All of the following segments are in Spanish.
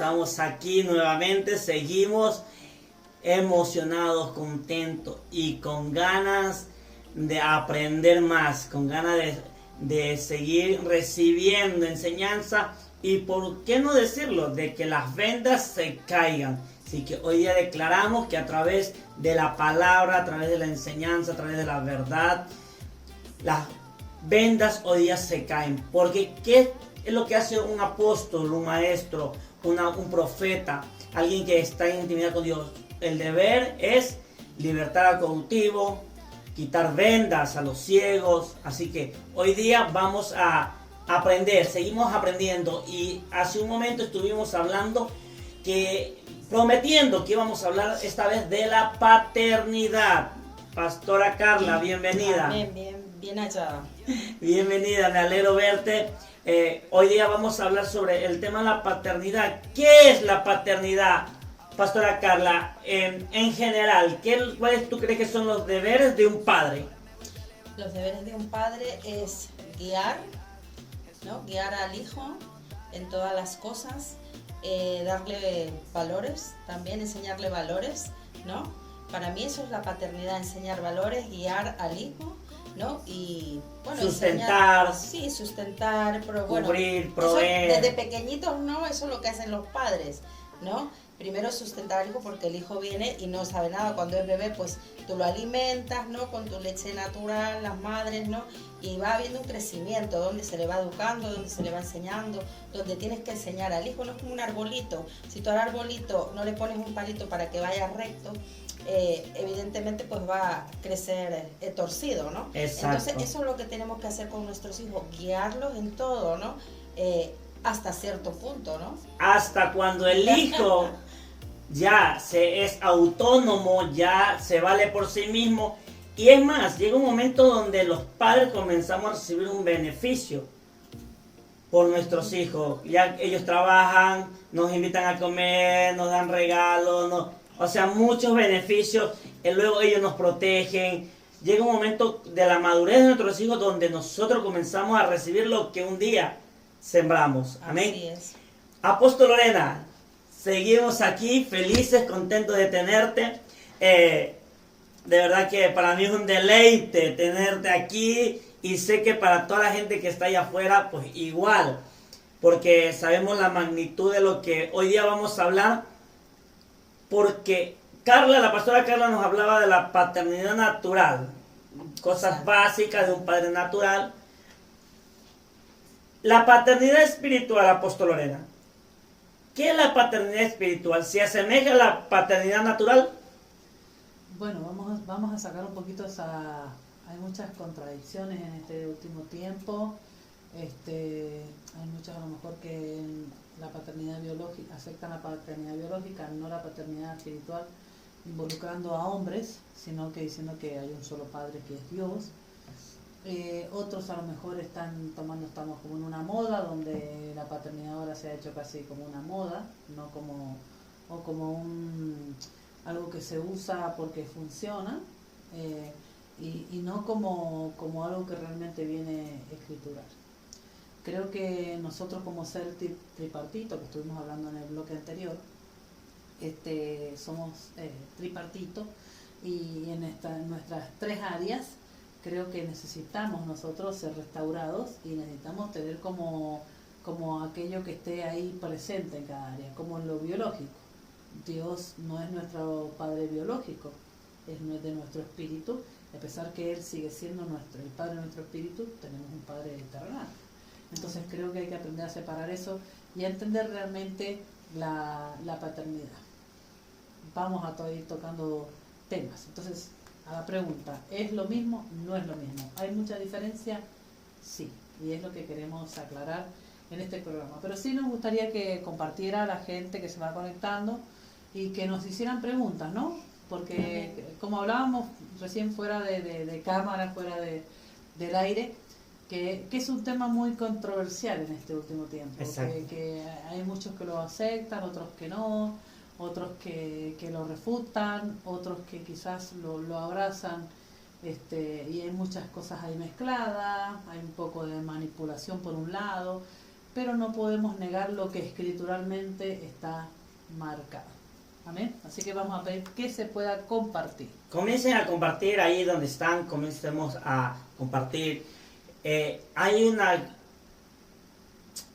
estamos aquí nuevamente, seguimos emocionados, contentos y con ganas de aprender más, con ganas de seguir recibiendo enseñanza y por qué no decirlo, de que las vendas se caigan. Así que hoy día declaramos que a través de la palabra, a través de la enseñanza, a través de la verdad, las vendas hoy día se caen. Porque ¿qué es lo que hace un apóstol, un maestro, un profeta, alguien que está en intimidad con Dios? El deber es libertar al cautivo, quitar vendas a los ciegos. Así que hoy día vamos a aprender, seguimos aprendiendo. Y hace un momento estuvimos hablando prometiendo que íbamos a hablar esta vez de la paternidad. Pastora Carla, bienvenida. Bien hallada. Bienvenida, me alegro verte. Hoy día vamos a hablar sobre el tema de la paternidad. ¿Qué es la paternidad, Pastora Carla? En general, ¿cuáles tú crees que son los deberes de un padre? Los deberes de un padre es guiar, ¿no? Guiar al hijo en todas las cosas, darle valores, también enseñarle valores, ¿no? Para mí eso es la paternidad, enseñar valores, guiar al hijo, ¿no? Y bueno, sustentar, sustentar, pero cubrir, bueno, proveer. eso, desde pequeñitos, ¿no? Eso es lo que hacen los padres, ¿no? Primero sustentar al hijo porque el hijo viene y no sabe nada. Cuando es bebé, pues tú lo alimentas, ¿no? Con tu leche natural, las madres, ¿no? Y va habiendo un crecimiento donde se le va educando, donde se le va enseñando, donde tienes que enseñar al hijo. No es como un arbolito. Si tú al arbolito no le pones un palito para que vaya recto, evidentemente pues va a crecer torcido, ¿no? Exacto. Entonces eso es lo que tenemos que hacer con nuestros hijos, guiarlos en todo, ¿no? Hasta cierto punto, ¿no? Hasta cuando el hijo ya es autónomo, ya se vale por sí mismo. Y es más, llega un momento donde los padres comenzamos a recibir un beneficio por nuestros hijos. Ya ellos trabajan, nos invitan a comer, nos dan regalos, o sea, muchos beneficios. Y luego ellos nos protegen. Llega un momento de la madurez de nuestros hijos donde nosotros comenzamos a recibir lo que un día sembramos. Amén. Así es. Apóstol Lorena, seguimos aquí, felices, contentos de tenerte. De verdad que para mí es un deleite tenerte aquí y sé que para toda la gente que está allá afuera, pues igual, porque sabemos la magnitud de lo que hoy día vamos a hablar, porque la pastora Carla nos hablaba de la paternidad natural, cosas básicas de un padre natural. La paternidad espiritual, Apóstol Lorena. ¿Qué es la paternidad espiritual? ¿Se asemeja a la paternidad natural? Bueno, vamos a sacar un poquito hay muchas contradicciones en este último tiempo. Hay muchas a lo mejor que la paternidad biológica aceptan la paternidad biológica, no la paternidad espiritual, involucrando a hombres, sino que diciendo que hay un solo padre que es Dios. Otros a lo mejor estamos como en una moda donde la paternidad ahora se ha hecho casi como una moda, no como algo que se usa porque funciona, y no como algo que realmente viene escritural. Creo que nosotros como ser tripartito, que estuvimos hablando en el bloque anterior, somos tripartito, y en nuestras tres áreas creo que necesitamos nosotros ser restaurados y necesitamos tener como aquello que esté ahí presente en cada área, como en lo biológico. Dios no es nuestro padre biológico, es de nuestro espíritu, a pesar que Él sigue siendo el padre de nuestro espíritu, tenemos un padre terrenal. Entonces creo que hay que aprender a separar eso y a entender realmente la paternidad. Vamos a ir tocando temas. Entonces, a la pregunta, ¿es lo mismo? No es lo mismo. ¿Hay mucha diferencia? Sí, y es lo que queremos aclarar en este programa. Pero sí nos gustaría que compartiera la gente que se va conectando y que nos hicieran preguntas, ¿no? Porque como hablábamos recién fuera de cámara, fuera del aire, que es un tema muy controversial en este último tiempo. Que hay muchos que lo aceptan, otros que no, otros que lo refutan, otros que quizás lo abrazan, y hay muchas cosas ahí mezcladas, hay un poco de manipulación por un lado, pero no podemos negar lo que escrituralmente está marcado. Amén. Así que vamos a pedir que se pueda compartir. Comiencen a compartir ahí donde están, comencemos a compartir. Hay una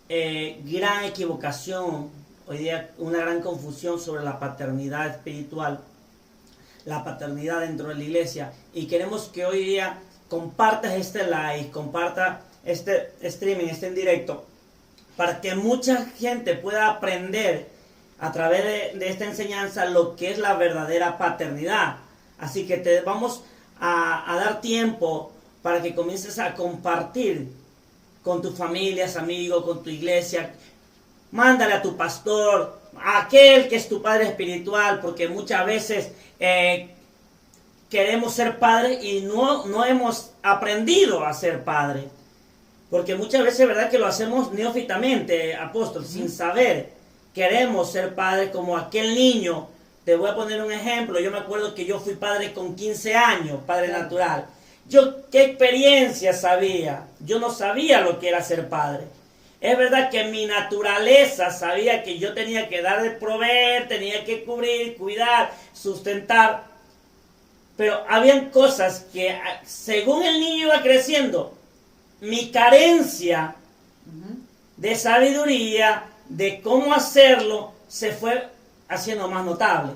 gran equivocación hoy día, una gran confusión sobre la paternidad espiritual, la paternidad dentro de la iglesia, y queremos que hoy día compartas este live, comparta este streaming, este en directo, para que mucha gente pueda aprender a través de esta enseñanza lo que es la verdadera paternidad. Así que te vamos a dar tiempo para que comiences a compartir con tus familias, amigos, con tu iglesia. Mándale a tu pastor, a aquel que es tu padre espiritual, porque muchas veces queremos ser padres y no hemos aprendido a ser padres. Porque muchas veces, ¿verdad?, que lo hacemos neófitamente, apóstol, sin saber. Queremos ser padres como aquel niño. Te voy a poner un ejemplo. Yo me acuerdo que yo fui padre con 15 años, padre natural. Yo, ¿qué experiencia sabía? Yo no sabía lo que era ser padre. Es verdad que mi naturaleza sabía que yo tenía que dar de proveer, tenía que cubrir, cuidar, sustentar. Pero habían cosas que, según el niño iba creciendo, mi carencia de sabiduría, de cómo hacerlo, se fue haciendo más notable.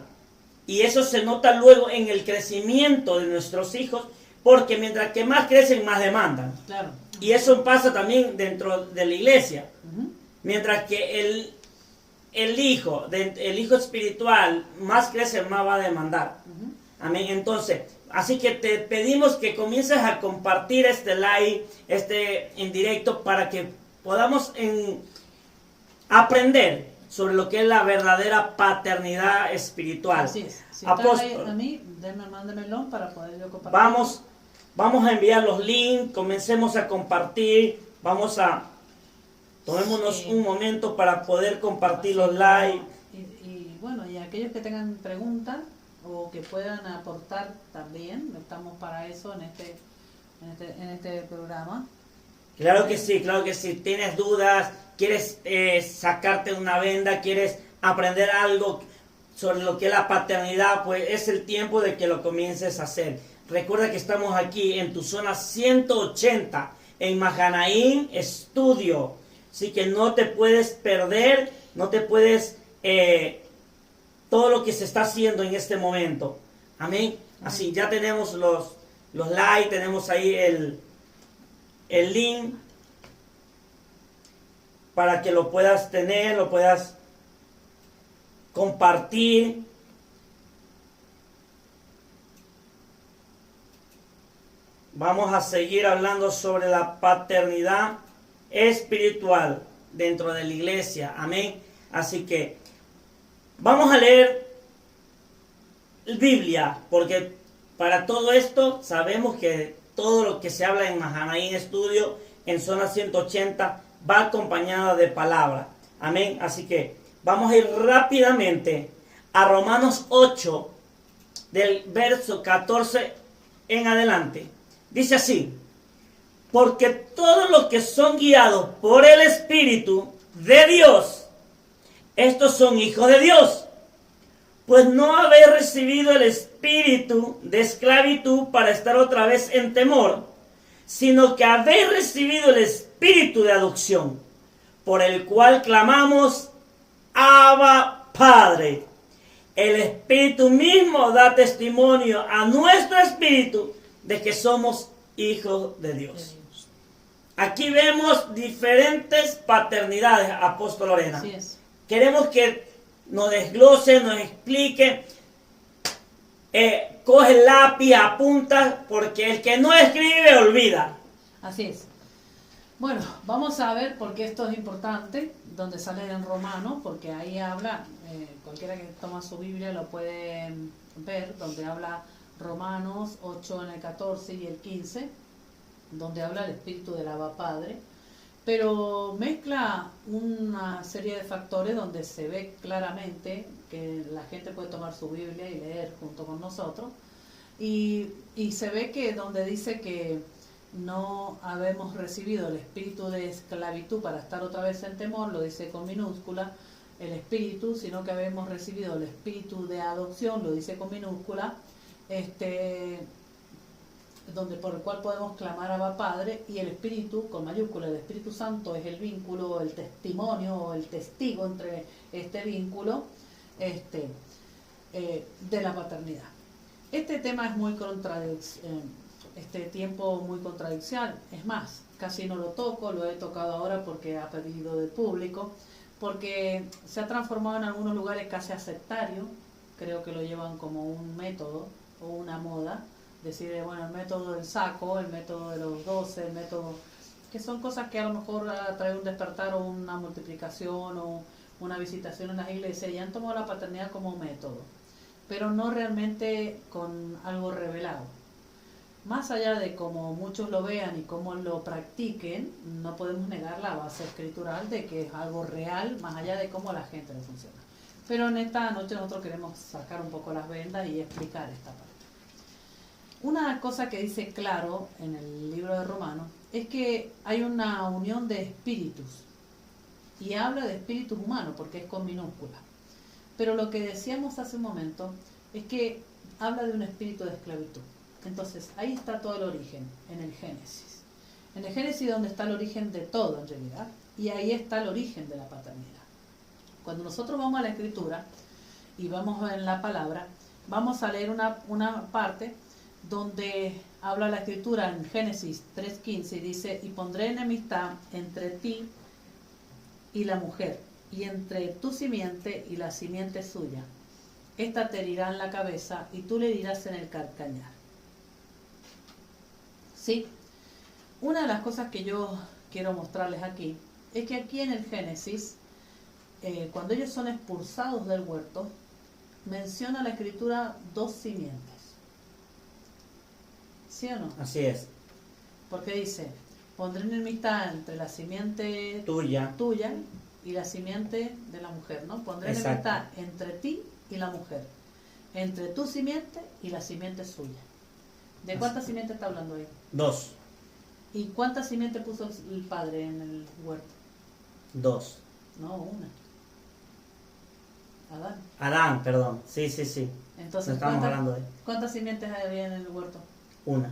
Y eso se nota luego en el crecimiento de nuestros hijos, porque mientras que más crecen, más demandan. Claro. Y eso pasa también dentro de la iglesia. Mientras que el hijo espiritual más crece, más va a demandar. Amén. Entonces, así que te pedimos que comiences a compartir este live, en directo, para que podamos aprender sobre lo que es la verdadera paternidad espiritual. Así es. Si Apóstol, están ahí a mí, mándemelo para poder yo compartir. Vamos a enviar los links, comencemos a compartir, tomémonos un momento para poder compartir los live. Y bueno, y aquellos que tengan preguntas o que puedan aportar también, estamos para eso en este programa. Claro que sí, claro que sí. Tienes dudas, quieres sacarte una venda, quieres aprender algo sobre lo que es la paternidad, pues es el tiempo de que lo comiences a hacer. Recuerda que estamos aquí en tu zona 180, en Mahanaim Studio. Así que no te puedes perder, no te puedes todo lo que se está haciendo en este momento. Amén. Así ya tenemos los likes, tenemos ahí el link para que lo puedas tener, lo puedas compartir. Vamos a seguir hablando sobre la paternidad espiritual dentro de la iglesia. Amén. Así que vamos a leer Biblia, porque para todo esto sabemos que todo lo que se habla en Mahanaim Studio, en zona 180, va acompañada de palabra. Amén. Así que vamos a ir rápidamente a Romanos 8, del verso 14 en adelante. Dice así: porque todos los que son guiados por el Espíritu de Dios, estos son hijos de Dios. Pues no habéis recibido el espíritu de esclavitud para estar otra vez en temor, sino que habéis recibido el espíritu de adopción, por el cual clamamos: Abba, Padre. El Espíritu mismo da testimonio a nuestro espíritu de que somos hijos de Dios. Aquí vemos diferentes paternidades, apóstol Lorena. Así es. Queremos que nos desglose, nos explique. Coge el lápiz, apunta, porque el que no escribe olvida. Así es. Bueno, vamos a ver por qué esto es importante, donde sale en Romanos, porque ahí habla, cualquiera que toma su Biblia lo puede ver, donde habla Romanos 8 en el 14 y el 15, donde habla el espíritu del Abba Padre, pero mezcla una serie de factores donde se ve claramente que la gente puede tomar su Biblia y leer junto con nosotros, y se ve que donde dice que no habemos recibido el espíritu de esclavitud para estar otra vez en temor, lo dice con minúscula, el espíritu, sino que habemos recibido el espíritu de adopción, lo dice con minúscula, donde por el cual podemos clamar a Abba Padre, y el Espíritu, con mayúscula, el Espíritu Santo es el vínculo, el testimonio o el testigo entre este vínculo de la paternidad. Este tema es muy este tiempo muy contradiccional, es más, casi no lo toco, lo he tocado ahora porque ha pedido del público, porque se ha transformado en algunos lugares casi a sectario, creo que lo llevan como un método o una moda, decir, bueno, el método del saco, el método de los 12, el método, que son cosas que a lo mejor traen un despertar o una multiplicación o una visitación en las iglesias, y han tomado la paternidad como método, pero no realmente con algo revelado. Más allá de cómo muchos lo vean y cómo lo practiquen, no podemos negar la base escritural de que es algo real, más allá de cómo la gente le funciona. Pero en esta noche nosotros queremos sacar un poco las vendas y explicar esta parte. Una cosa que dice claro en el libro de Romanos es que hay una unión de espíritus, y habla de espíritus humanos porque es con minúscula. Pero lo que decíamos hace un momento es que habla de un espíritu de esclavitud. Entonces ahí está todo el origen, en el Génesis. En el Génesis donde está el origen de todo en realidad, y ahí está el origen de la paternidad. Cuando nosotros vamos a la Escritura y vamos en la palabra, vamos a leer una parte donde habla la Escritura en Génesis 3:15 y dice: y pondré enemistad entre ti y la mujer, y entre tu simiente y la simiente suya. Esta te herirá en la cabeza y tú le herirás en el calcañar. ¿Sí? Una de las cosas que yo quiero mostrarles aquí es que aquí en el Génesis, cuando ellos son expulsados del huerto, menciona la Escritura 2 simientes. ¿Sí o no? Así es. Porque dice: pondré enemistad entre la simiente Tuya. y la simiente de la mujer, ¿no? Pondré Exacto. enemistad entre ti y la mujer, entre tu simiente y la simiente suya. ¿De cuántas simientes está hablando ahí? 2. ¿Y cuántas simientes puso el padre en el huerto? 2. No, una. Adán. Adán, perdón. Sí. Entonces, Estamos hablando de ¿cuántas simientes había en el huerto? 1.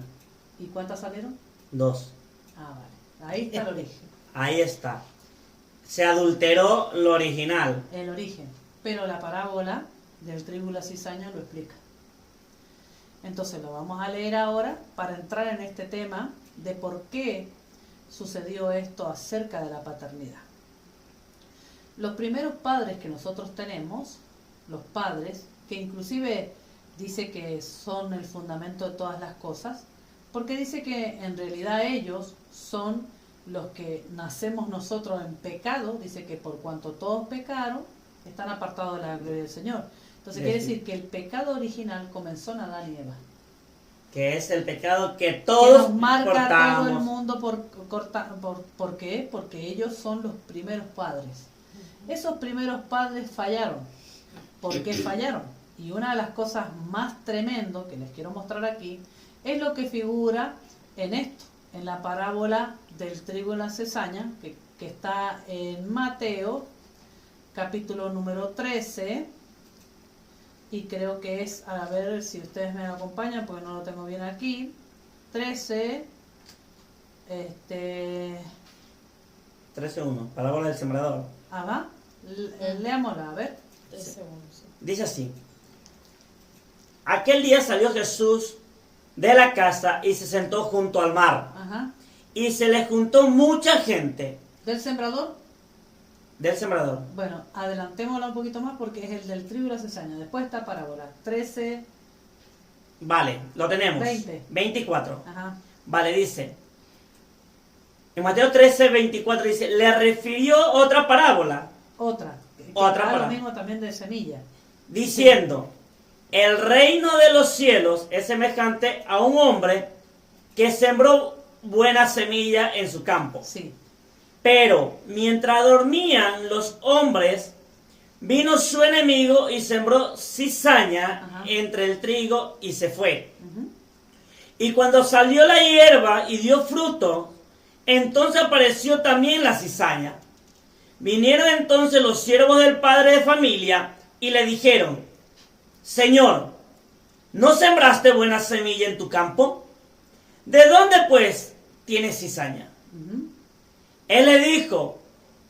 ¿Y cuántas salieron? 2. Ah, vale. Ahí está el origen. Ahí está. Se adulteró lo original. El origen. Pero la parábola del trigo y la cizaña lo explica. Entonces lo vamos a leer ahora para entrar en este tema de por qué sucedió esto acerca de la paternidad. Los primeros padres que nosotros tenemos, los padres, que inclusive dice que son el fundamento de todas las cosas, porque dice que en realidad ellos son los que nacemos nosotros en pecado, dice que por cuanto todos pecaron, están apartados de la gloria del Señor. Entonces quiere decir que el pecado original comenzó en Adán y Eva. Que es el pecado que Que todos nos marca a todo el portamos. mundo ¿por qué? Porque ellos son los primeros padres. Esos primeros padres fallaron. ¿Por qué fallaron? Y una de las cosas más tremendas que les quiero mostrar aquí es lo que figura en esto, en la parábola del trigo y la cizaña, que está en Mateo, capítulo número 13, y creo que es, a ver si ustedes me acompañan, porque no lo tengo bien aquí, 13, 13:1. Parábola del sembrador. ajá, leámosla, a ver. 3 segundos. Dice así: aquel día salió Jesús de la casa y se sentó junto al mar, Ajá. y se le juntó mucha gente. ¿Del sembrador? Del sembrador. Bueno, adelantémosla un poquito más porque es el del trigo y la cizaña. Después está parábola, 13, Vale, lo tenemos. 20. 24. ajá, Vale, dice. En Mateo 13:24 dice: le refirió otra parábola, otra. Que Otra da lo parábola. mismo también de semilla. diciendo: el reino de los cielos es semejante a un hombre que sembró buena semilla en su campo. Sí, Pero mientras dormían los hombres, vino su enemigo y sembró cizaña Ajá. entre el trigo y se fue. ujú, Y cuando salió la hierba y dio fruto, entonces apareció también la cizaña. Vinieron entonces los siervos del padre de familia y le dijeron: Señor, ¿no sembraste buena semilla en tu campo? ¿De dónde pues tienes cizaña? Él le dijo: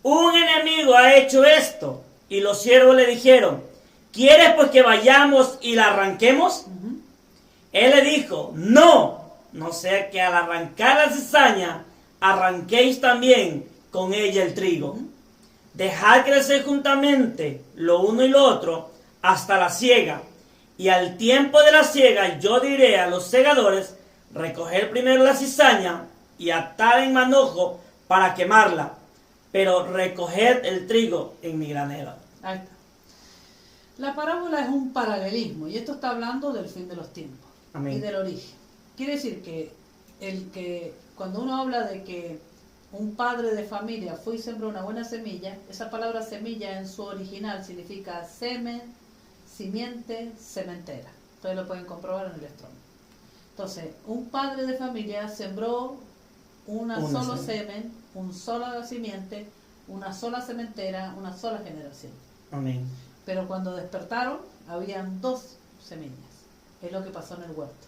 un enemigo ha hecho esto. Y los siervos le dijeron: ¿quieres pues que vayamos y la arranquemos? Él le dijo: no sea que al arrancar la cizaña arranquéis también con ella el trigo. Dejad crecer juntamente lo uno y lo otro hasta la siega. Y al tiempo de la siega yo diré a los segadores: recoger primero la cizaña y atar en manojo para quemarla, pero recoged el trigo en mi granero. Ahí está. La parábola es un paralelismo, y esto está hablando del fin de los tiempos. Amén. Y del origen. Quiere decir que cuando uno habla de que un padre de familia fue y sembró una buena semilla, esa palabra semilla en su original significa semen, simiente, sementera. Ustedes lo pueden comprobar en el Strong. Entonces, un padre de familia sembró una sola semen, una sola simiente, una sola sementera, una sola generación. Amén. Pero cuando despertaron, habían 2 semillas. Es lo que pasó en el huerto.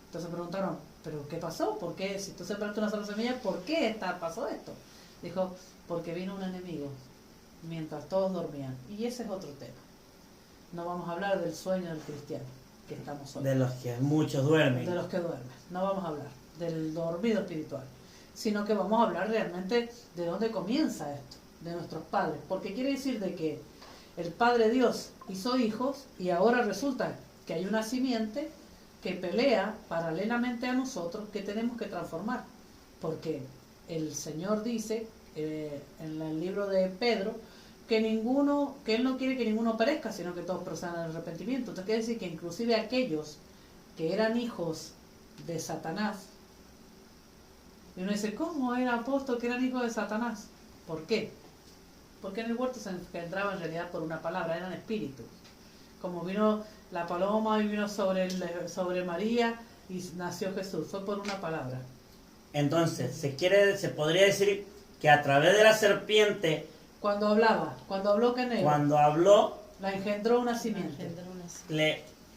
Entonces preguntaron: ¿pero qué pasó? ¿Por qué? Si tú sembraste una sola semilla, ¿por qué pasó esto? Dijo: porque vino un enemigo mientras todos dormían. Y ese es otro tema. No vamos a hablar del sueño del cristiano, que estamos hoy. De los que muchos duermen. De los que duermen. No vamos a hablar del dormido espiritual, sino que vamos a hablar realmente de dónde comienza esto, de nuestros padres. Porque quiere decir de que el Padre Dios hizo hijos y ahora resulta que hay una simiente que pelea paralelamente a nosotros, que tenemos que transformar. Porque el Señor dice en el libro de Pedro que Él no quiere que ninguno perezca, sino que todos procedan al arrepentimiento. Entonces quiere decir que inclusive aquellos que eran hijos de Satanás, y uno dice: ¿cómo era apóstol que eran hijos de Satanás? ¿Por qué? Porque en el huerto se engendraba en realidad por una palabra, eran espíritus. Como vino la paloma y vino sobre María y nació Jesús, fue por una palabra. Entonces, se podría decir que a través de la serpiente, cuando habló con él, la engendró una simiente.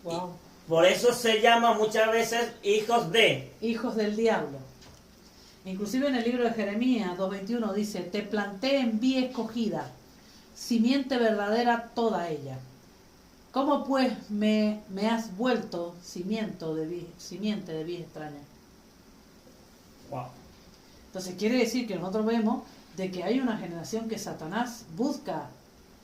Wow. Por eso se llama muchas veces hijos del diablo. Inclusive en el libro de Jeremías 2:21 dice: te planté en vid escogida, simiente verdadera toda ella. ¿Cómo pues me has vuelto simiente de vid extraña? Wow. Entonces quiere decir que nosotros vemos de que hay una generación que Satanás busca.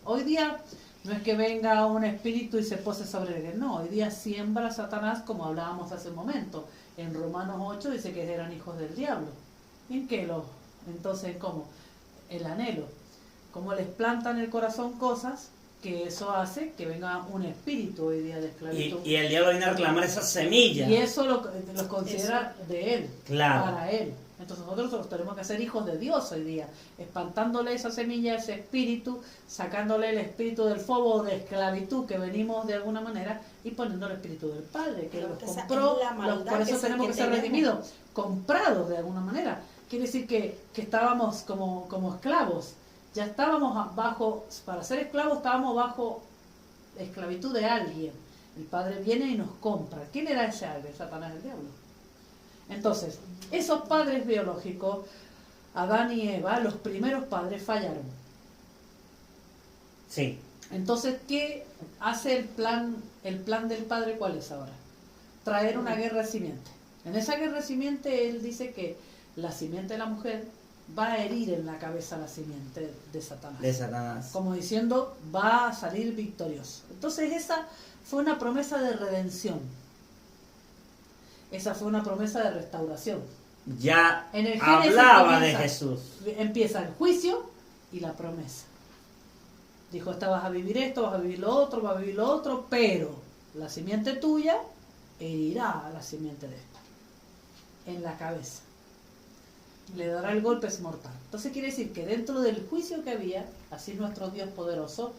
Hoy día no es que venga un espíritu y se pose sobre él, no, hoy día siembra Satanás, como hablábamos hace un momento. En Romanos 8 dice que eran hijos del diablo. ¿En qué entonces cómo? El anhelo. Como les planta en el corazón cosas, que eso hace que venga un espíritu hoy día de esclavitud. Y el diablo viene a reclamar esas semillas. Y eso lo considera de él, claro, para él. Entonces nosotros tenemos que ser hijos de Dios hoy día, espantándole esa semilla, ese espíritu, sacándole el espíritu del fobo de esclavitud que venimos de alguna manera y poniendo el espíritu del Padre, que los compró, por eso tenemos que ser redimidos, comprados de alguna manera. Quiere decir que estábamos como esclavos, ya estábamos para ser esclavos estábamos bajo esclavitud de alguien. El Padre viene y nos compra. ¿Quién era ese alguien? Satanás, el diablo. Entonces, esos padres biológicos, Adán y Eva, los primeros padres fallaron. Sí. Entonces, ¿qué hace el plan del Padre? ¿Cuál es ahora? Traer una guerra de simiente. En esa guerra de simiente, él dice que la simiente de la mujer va a herir en la cabeza la simiente de Satanás. Como diciendo, va a salir victorioso. Entonces, esa fue una promesa de redención. Esa fue una promesa de restauración. Ya en el hablaba de Jesús. Empieza el juicio y la promesa. Dijo: vas a vivir esto, vas a vivir lo otro, vas a vivir lo otro, pero la simiente tuya herirá a la simiente de esta. En la cabeza. Le dará el golpe, es mortal. Entonces quiere decir que dentro del juicio que había, así es nuestro Dios poderoso,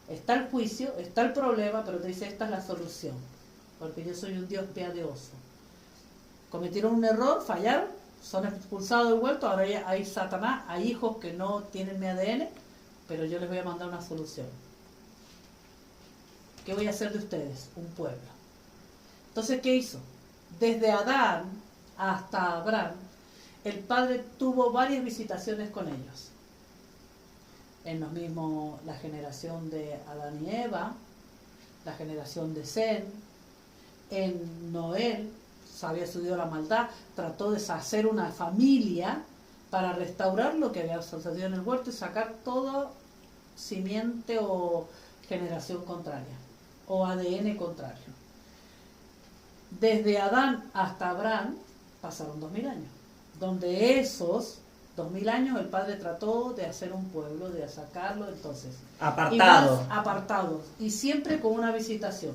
está el juicio, está el problema, pero te dice: esta es la solución. Porque yo soy un Dios piadoso. cometieron un error, fallaron, son expulsados del huerto, ahora ya hay Satanás, hay hijos que no tienen mi ADN, pero yo les voy a mandar una solución. ¿Qué voy a hacer de ustedes? Un pueblo. Entonces, ¿qué hizo? Desde Adán hasta Abraham, el Padre tuvo varias visitaciones con ellos. En los mismos, la generación de Adán y Eva, la generación de Sem, en Noé, había sucedido la maldad, trató de hacer una familia para restaurar lo que había sucedido en el huerto y sacar toda simiente o generación contraria, o ADN contrario. Desde Adán hasta Abraham pasaron 2000 años, donde esos 2000 años el Padre trató de hacer un pueblo, de sacarlo, entonces apartados, y siempre con una visitación.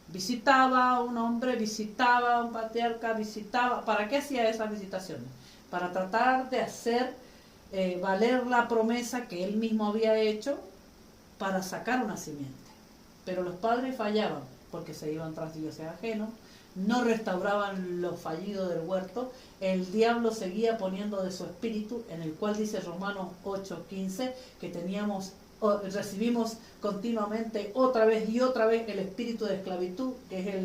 Visitaba a un hombre, visitaba a un patriarca, visitaba. ¿Para qué hacía esas visitaciones? Para tratar de hacer valer la promesa que él mismo había hecho para sacar una simiente. Pero los padres fallaban porque se iban tras dioses ajenos, no restauraban lo fallido del huerto, el diablo seguía poniendo de su espíritu, en el cual dice Romanos 8:15, que recibimos continuamente otra vez y otra vez el espíritu de esclavitud, que es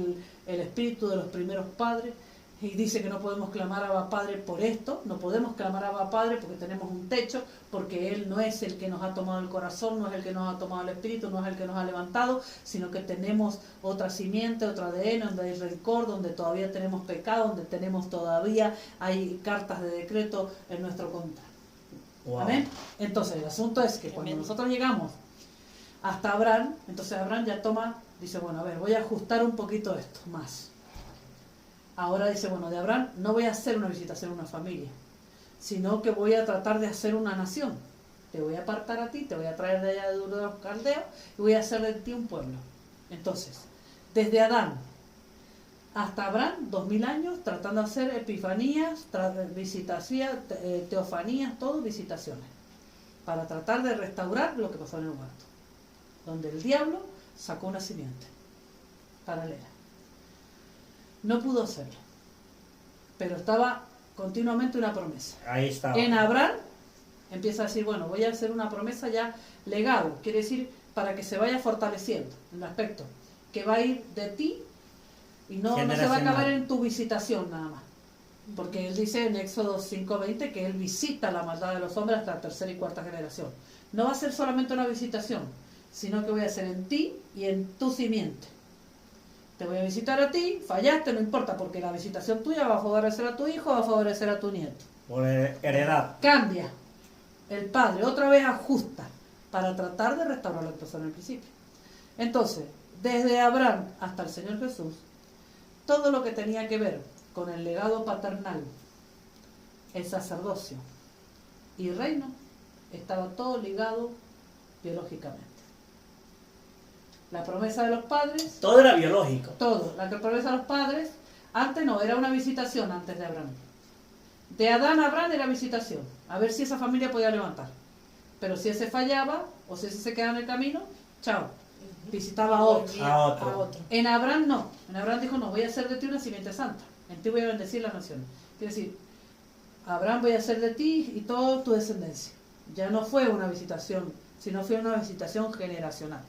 el espíritu de los primeros padres, y dice que no podemos clamar a Abba Padre por esto, no podemos clamar a Abba Padre porque tenemos un techo, porque Él no es el que nos ha tomado el corazón, no es el que nos ha tomado el espíritu, no es el que nos ha levantado, sino que tenemos otra simiente, otro ADN, donde hay rencor, donde todavía tenemos pecado, donde hay cartas de decreto en nuestro contra. Wow. Amén. Entonces el asunto es que cuando nosotros llegamos hasta Abraham, entonces Abraham ya dice, bueno, a ver, voy a ajustar un poquito esto más. Ahora dice, bueno, de Abraham no voy a hacer una visitación a una familia, sino que voy a tratar de hacer una nación. Te voy a apartar a ti, te voy a traer de allá de Ur de los Caldeos y voy a hacer de ti un pueblo. Entonces, desde Adán hasta Abraham, 2000 años, tratando de hacer epifanías, visitaciones, teofanías, todo visitaciones, para tratar de restaurar lo que pasó en el huerto, donde el diablo sacó una simiente paralela. No pudo hacerlo, pero estaba continuamente una promesa. Ahí estaba. En Abraham empieza a decir, bueno, voy a hacer una promesa ya legado, quiere decir para que se vaya fortaleciendo en el aspecto, que va a ir de ti y no se va a acabar en tu visitación nada más. Porque él dice en Éxodo 5:20 que él visita la maldad de los hombres hasta la tercera y cuarta generación. No va a ser solamente una visitación, sino que voy a hacer en ti y en tu simiente. Te voy a visitar a ti, fallaste, no importa, porque la visitación tuya va a favorecer a tu hijo, va a favorecer a tu nieto. Por heredad. Cambia. El Padre otra vez ajusta para tratar de restaurar lo que pasó en el principio. Entonces, desde Abraham hasta el Señor Jesús, todo lo que tenía que ver con el legado paternal, el sacerdocio y reino, estaba todo ligado biológicamente. La promesa de los padres... Todo era biológico. Todo. La promesa de los padres, antes no, era una visitación antes de Abraham. De Adán a Abraham era visitación, a ver si esa familia podía levantar. Pero si ese fallaba, o si ese se quedaba en el camino, chao. Visitaba a otro. En Abraham no. En Abraham dijo, no, voy a hacer de ti una simiente santa. En ti voy a bendecir las naciones. Quiere decir, Abraham, voy a hacer de ti y toda tu descendencia. Ya no fue una visitación, sino fue una visitación generacional.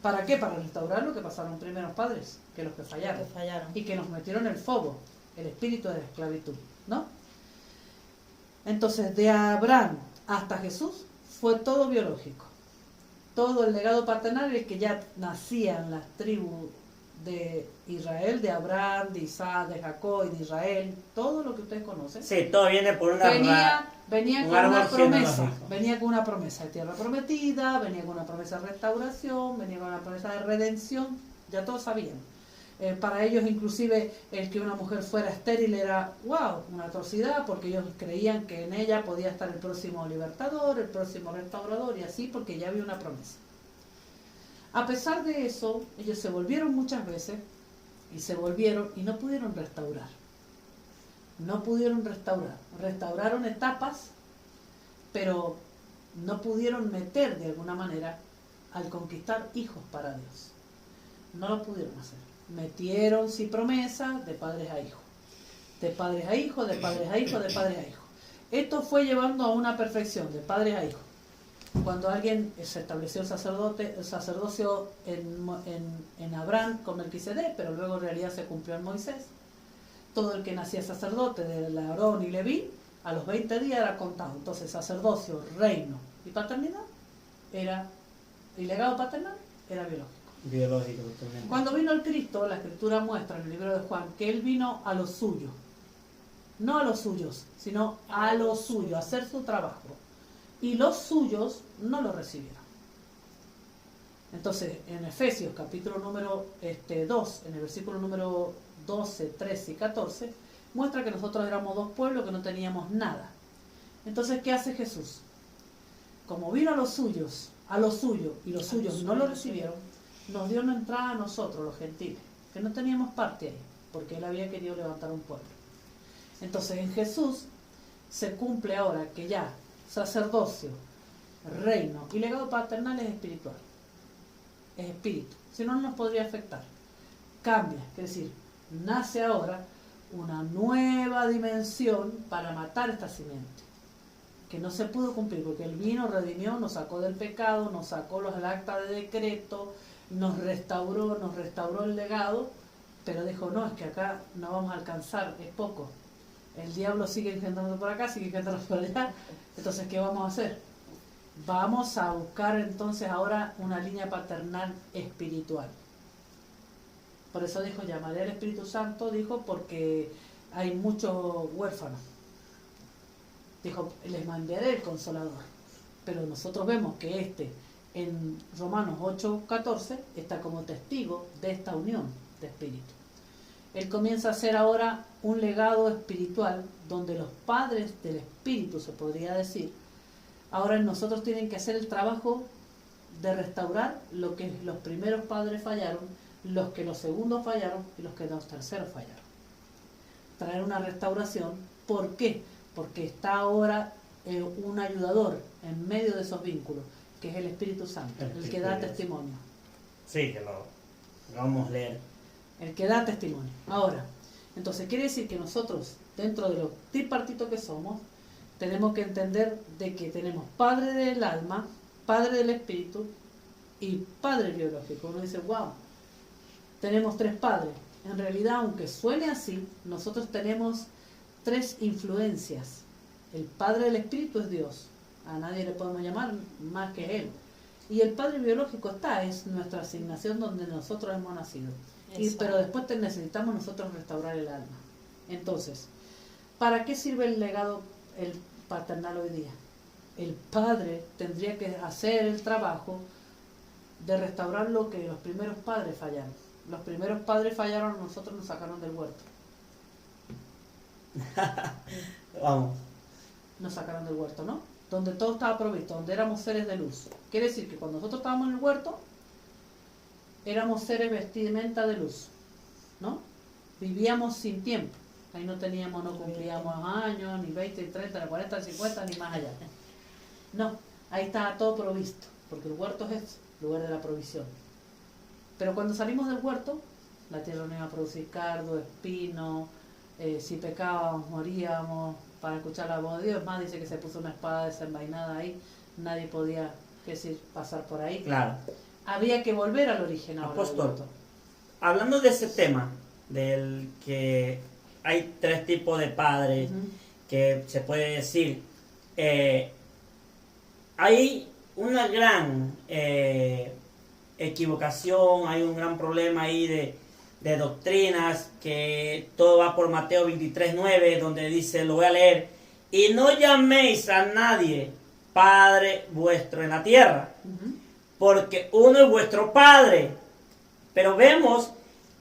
¿Para qué? Para restaurar lo que pasaron los primeros padres, que los que fallaron. Y que nos metieron el fobo, el espíritu de la esclavitud, ¿no? Entonces, de Abraham hasta Jesús fue todo biológico. Todo el legado paternal es que ya nacían las tribus de Israel, de Abraham, de Isaac, de Jacob y de Israel, todo lo que ustedes conocen. Sí, todo viene por una venía con una promesa, venía con una promesa de tierra prometida, venía con una promesa de restauración, venía con una promesa de redención, ya todos sabían. Para ellos inclusive el que una mujer fuera estéril era, wow, una atrocidad, porque ellos creían que en ella podía estar el próximo libertador, el próximo restaurador y así, porque ya había una promesa. A pesar de eso, ellos se volvieron muchas veces y no pudieron restaurar. No pudieron restaurar. Restauraron etapas, pero no pudieron meter de alguna manera al conquistar hijos para Dios. No lo pudieron hacer. Metieron sí promesas de padres a hijos. de padres a hijos, de padres a hijos, de padres a hijos. Esto fue llevando a una perfección, de padres a hijos. Cuando alguien se estableció el sacerdocio en Abraham con Melquisedec, pero luego en realidad se cumplió en Moisés. Todo el que nacía sacerdote de Aarón y Leví, a los 20 días era contado. Entonces sacerdocio, reino y paternidad y legado paternal era biológico. Biológico, totalmente. Cuando vino el Cristo, la Escritura muestra en el libro de Juan que Él vino a los suyos. No a los suyos, sino a los suyos, a hacer su trabajo. Y los suyos no lo recibieron. Entonces, en Efesios, capítulo número 2, en el versículo número 12, 13 y 14, muestra que nosotros éramos dos pueblos que no teníamos nada. Entonces, ¿qué hace Jesús? Como vino a los suyos, y los suyos no lo recibieron, nos dio una entrada a nosotros, los gentiles, que no teníamos parte ahí, porque Él había querido levantar un pueblo. Entonces, en Jesús se cumple ahora que ya sacerdocio, reino y legado paternal es espiritual. Es espíritu. Si no, no nos podría afectar. Cambia, es decir, nace ahora una nueva dimensión para matar esta simiente, que no se pudo cumplir, porque Él vino, redimió, nos sacó del pecado, nos sacó los actas de decreto, nos restauró el legado, pero dijo, no, es que acá no vamos a alcanzar, es poco. El diablo sigue engendrando por acá, sigue engendrando por allá. Entonces, ¿qué vamos a hacer? Vamos a buscar entonces ahora una línea paternal espiritual. Por eso dijo, llamaré al Espíritu Santo, dijo, porque hay muchos huérfanos. Dijo, les mandaré el Consolador. Pero nosotros vemos que en Romanos 8:14, está como testigo de esta unión de espíritu. Él comienza a hacer ahora un legado espiritual donde los padres del espíritu, se podría decir, ahora nosotros tienen que hacer el trabajo de restaurar lo que los primeros padres fallaron, los que los segundos fallaron y los que los terceros fallaron. Traer una restauración. ¿Por qué? Porque está ahora un ayudador en medio de esos vínculos, que es el Espíritu Santo, el que da testimonio. Sí, que lo vamos a leer. El que da testimonio. Ahora, entonces quiere decir que nosotros, dentro de los tripartitos que somos, tenemos que entender de que tenemos padre del alma, padre del espíritu y padre biológico. Uno dice, wow, tenemos tres padres. En realidad, aunque suene así, nosotros tenemos tres influencias. El padre del espíritu es Dios. A nadie le podemos llamar más que Él. Y el padre biológico es nuestra asignación donde nosotros hemos nacido. Pero después necesitamos nosotros restaurar el alma. Entonces, ¿para qué sirve el legado paternal hoy día? El padre tendría que hacer el trabajo de restaurar lo que los primeros padres fallaron. Los primeros padres fallaron, nosotros nos sacaron del huerto. Vamos. Nos sacaron del huerto, ¿no? Donde todo estaba provisto, donde éramos seres de luz. Quiere decir que cuando nosotros estábamos en el huerto, éramos seres vestimenta de luz, ¿no? Vivíamos sin tiempo. Ahí no cumplíamos años, ni 20, ni 30, ni 40, ni 50, ni más allá. No, ahí estaba todo provisto, porque el huerto es eso, lugar de la provisión. Pero cuando salimos del huerto, la tierra no iba a producir cardo, espino, si pecábamos, moríamos, para escuchar la voz de Dios. Más dice que se puso una espada desenvainada ahí, nadie podía, pasar por ahí. Claro. Había que volver al origen ahora. Apóstol, hablando de ese tema, del que hay tres tipos de padres, que se puede decir, hay una gran equivocación, hay un gran problema ahí de doctrinas, que todo va por Mateo 23:9, donde dice, lo voy a leer, y no llaméis a nadie Padre vuestro en la tierra, porque uno es vuestro Padre. Pero vemos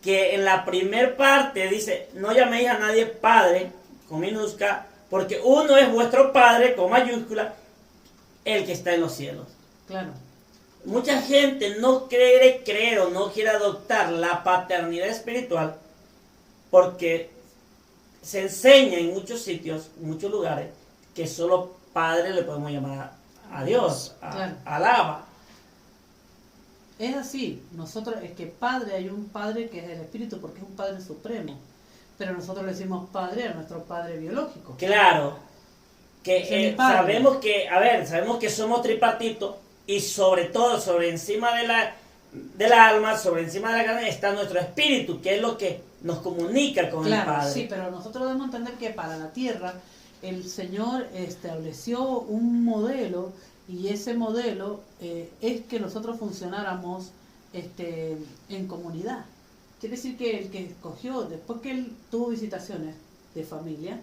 que en la primer parte dice, no llaméis a nadie Padre, con minúscula, porque uno es vuestro Padre, con mayúscula, el que está en los cielos. Claro. Mucha gente no quiere creer o no quiere adoptar la paternidad espiritual porque se enseña en muchos sitios, en muchos lugares, que solo Padre le podemos llamar a Dios, Claro. al Abba. Es así, nosotros, es que Padre, hay un Padre que es el Espíritu, porque es un Padre supremo. pero nosotros le decimos padre a nuestro padre biológico. Claro, Ese es que mi padre. sabemos que somos tripartitos y sobre todo, sobre encima del alma, sobre encima de la carne está nuestro espíritu, que es lo que nos comunica con el Claro, Padre. sí, pero nosotros debemos entender que para la tierra el Señor estableció un modelo y ese modelo es que nosotros funcionáramos en comunidad. Quiere decir que el que escogió, después que él tuvo visitaciones de familia,